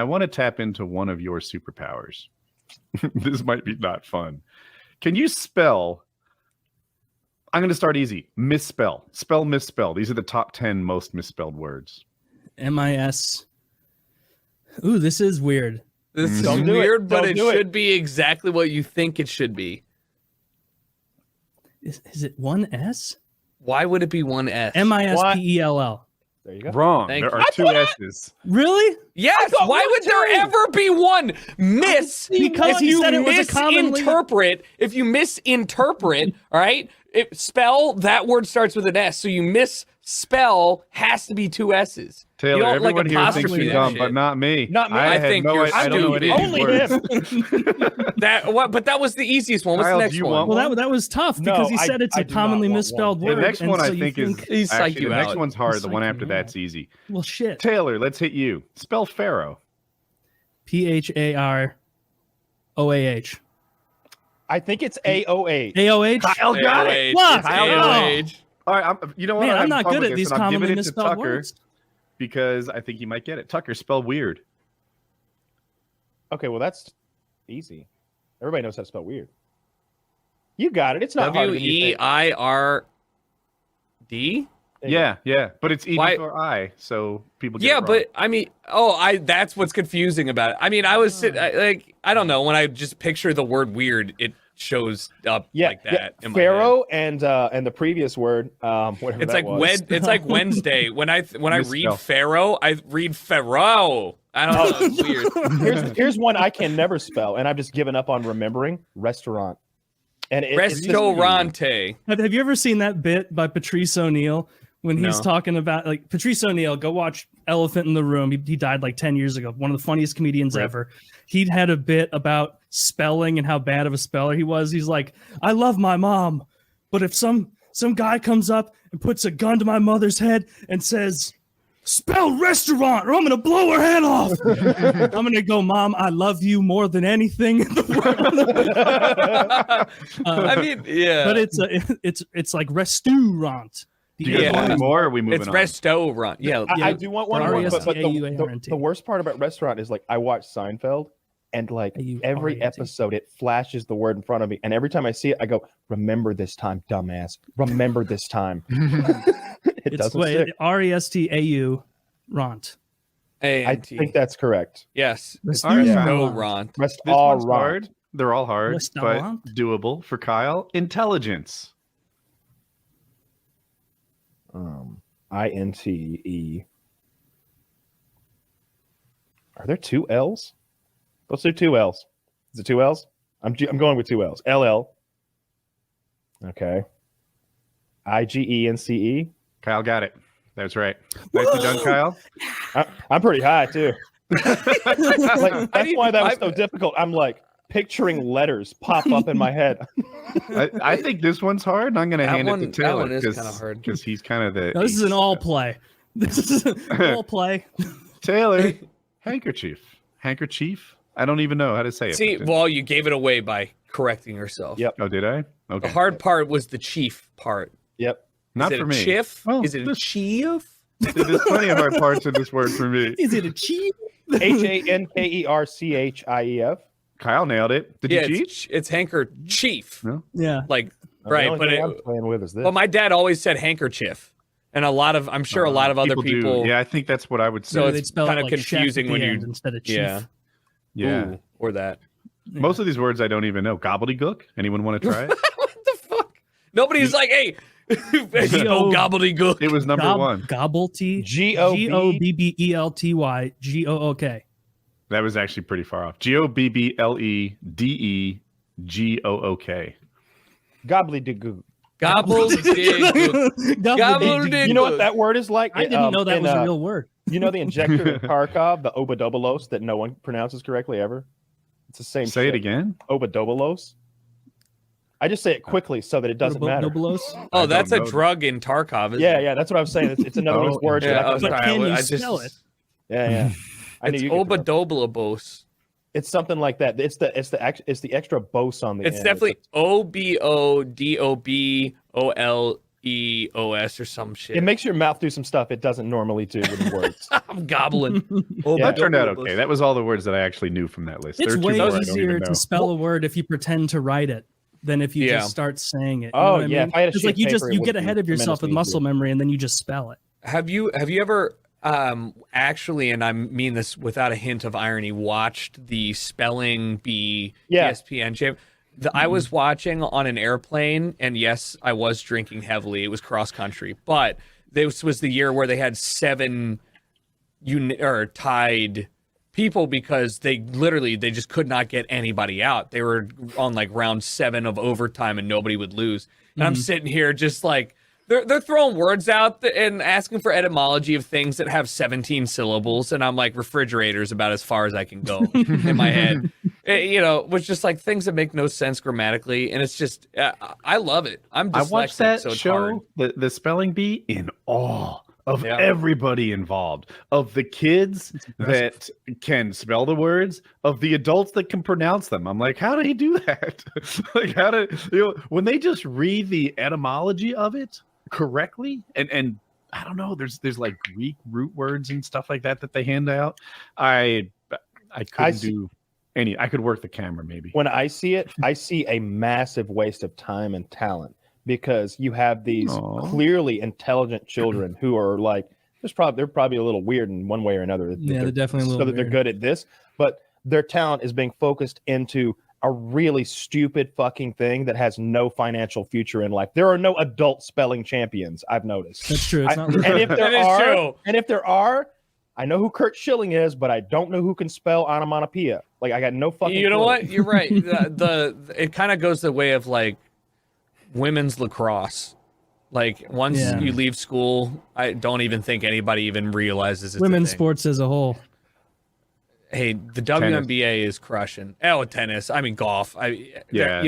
I want to tap into one of your superpowers. This might be not fun. Can you spell? I'm going to start easy. Misspell. Spell misspell. These are the top 10 most misspelled words. MIS. Ooh, this is weird. This is weird, but it should be exactly what you think it should be. Is it one S? Why would it be one S? MISPELL. There you go. Wrong. Thank There you. are two S's. Really? Yes. Why would there ever be one miss? Because if he you said it was a commonly... if you misinterpret, all right, spell, that word starts with an S, so you misspell has to be two S's. Taylor, everyone here thinks you're dumb, but not me. Not me. I think you're I don't know stupid. any Only words. him. But that was the easiest one. What's Kyle, the do next you one? want Well, that was tough because he said it's I a do not commonly want misspelled one. word. The next and one so I you think is He psyched actually you the next out. one's hard. The one Psyched after me that's out. easy. Well, shit. Taylor, let's hit you. Spell Pharaoh. PHAROAH. I think it's AOA. AOH? Kyle got it. What? Kyle got it. All right, you know what? Man, I'm having not fun good with at this, these and I'm commonly giving it to misspelled Tucker words. because I think he might get it. Tucker, spell weird. Okay, well, that's easy. Everybody knows how to spell weird. You got it. It's not hard. WEIRD? Yeah, but it's E Why- before I, so people get it Yeah, wrong. but I mean, that's what's confusing about it. I mean, I don't know, when I just picture the word weird, it shows up like that. In my head. Pharaoh and the previous word, whatever It's that like was. it's like Wednesday. When I read Misspell. Pharaoh, I read Pharaoh. I don't know. It's weird. Here's one I can never spell, and I've just given up on remembering. Restaurant. And it's just- Restaurante. Have you ever seen that bit by Patrice O'Neill when he's No. talking about, like, Patrice O'Neill, go watch Elephant in the Room. He died like 10 years ago. One of the funniest comedians ever. He'd had a bit about spelling and how bad of a speller he was. He's like, I love my mom, but if some guy comes up and puts a gun to my mother's head and says, spell restaurant or I'm going to blow her head off. I'm going to go, Mom, I love you more than anything in the world. I mean, yeah. But it's like restaurant. Do you guys want any more? Or are we moving It's on? restaurant. Yeah. I do want one more, but R-E-S-T-A-U-A-R-N-T. the worst part about restaurant is, like, I watch Seinfeld, and like every A-U-R-E-T. episode it flashes the word in front of me, and every time I see it I go, remember this time, dumbass, remember this time. It doesn't stick. R-E-S-T-A-U rant. I think that's correct. Yes. Restaurant. Restaurant. This one's Restaurant. hard. They're all hard, Restaurant. but doable for Kyle. Intelligence. INTE. Are there two L's? Let's do two L's. Is it two L's? I'm going with two L's. LL. Okay. IGENCE. Kyle got it. That's right. Nicely done, Kyle. I'm pretty high too. Like, that's why that was so difficult. I'm like picturing letters pop up in my head. I think this one's hard, and I'm going to hand it to that Taylor one is kinda hard. because he's kind of the. No, this is an all play. This is an all play. Taylor, handkerchief. Handkerchief. I don't even know how to say it. See, well, you gave it away by correcting yourself. Yep. Oh, did I? Okay. The hard part was the chief part. Yep. Not Is it for a me. chief? Oh, Is it a this- chief? There's plenty of hard parts in this word for me. Is it a cheat? HANKERCHIEF. Kyle nailed it. Did Yeah, you cheat? it's handkerchief. No. Yeah. Like, The right, only but thing I'm playing with is this. well, my dad always said handkerchief, and I'm sure a lot of other do. people. Yeah, I think that's what I would say. So They'd it's spell it kind of like chef confusing at when the you. end instead of chief. Yeah. yeah. Ooh, or that. Most of these words I don't even know. Gobbledygook. Anyone want to try it? What the fuck? Nobody's like, hey, spell gobbledygook. It was number one. Gobblety. G-O-B- Gobbelty. Gook. That was actually pretty far off. Gobbledegook. Gobbledygook. Gobbledygook. Gobbledygook. You know what that word is like? I didn't know that was a real word. You know the injector in Kharkov, the obodobolos that no one pronounces correctly ever? It's the same Say shit. it again. Obodobolos. I just say it quickly so that it doesn't matter. Nobilos. Oh, I that's a don't know. drug in Tarkov. Isn't Yeah, it? yeah, that's what I was saying. It's another one of those words. Yeah, that I but can- But can you spell it? yeah. I knew It's you could pronounce it. obodoblabos. It's something like that. It's the extra bose on the It's end. definitely OBODOBOL EOS or some shit. It makes your mouth do some stuff it doesn't normally do with words. I'm gobbling. That turned out okay. That was all the words that I actually knew from that list. It's There are two way more I don't easier even to know. spell a word if you pretend to write it than if you just start saying it. You Oh, know what I yeah, mean? if I had a It's sheet like of you paper, it you would get be ahead of yourself with tremendously muscle easier. memory and then you just spell it. Have you ever actually, and I mean this without a hint of irony, watched the Spelling Bee ESPN champ? I was watching on an airplane, and yes, I was drinking heavily. It was cross country, but this was the year where they had 7 tied people because they just could not get anybody out. They were on like round 7 of overtime, and nobody would lose. And I'm sitting here just like they're throwing words out and asking for etymology of things that have 17 syllables, and I'm like, refrigerator's about as far as I can go in my head. It was just like things that make no sense grammatically, and it's just I love it. I'm dyslexic, I watched that so it's hard. show, the Spelling Bee, in awe of everybody involved, of the kids that can spell the words, of the adults that can pronounce them. I'm like, how did he do that? Like, when they just read the etymology of it correctly, and I don't know, there's like Greek root words and stuff like that they hand out. I couldn't do any. I could work the camera maybe. When I see it, I see a massive waste of time and talent, because you have these clearly intelligent children who are like, they're probably a little weird in one way or another. Yeah, they're definitely a little so that they're good at this, but their talent is being focused into a really stupid fucking thing that has no financial future in life. There are no adult spelling champions, I've noticed. That's true. It's not and if there is are, true. and if there are, I know who Kurt Schilling is, but I don't know who can spell onomatopoeia. Like, I got no fucking You know clue. what? You're right. It kind of goes the way of like women's lacrosse. Like once you leave school, I don't even think anybody even realizes it's women's a thing. sports as a whole. Hey, the WNBA is crushing. Oh, tennis. I mean, golf. Yeah.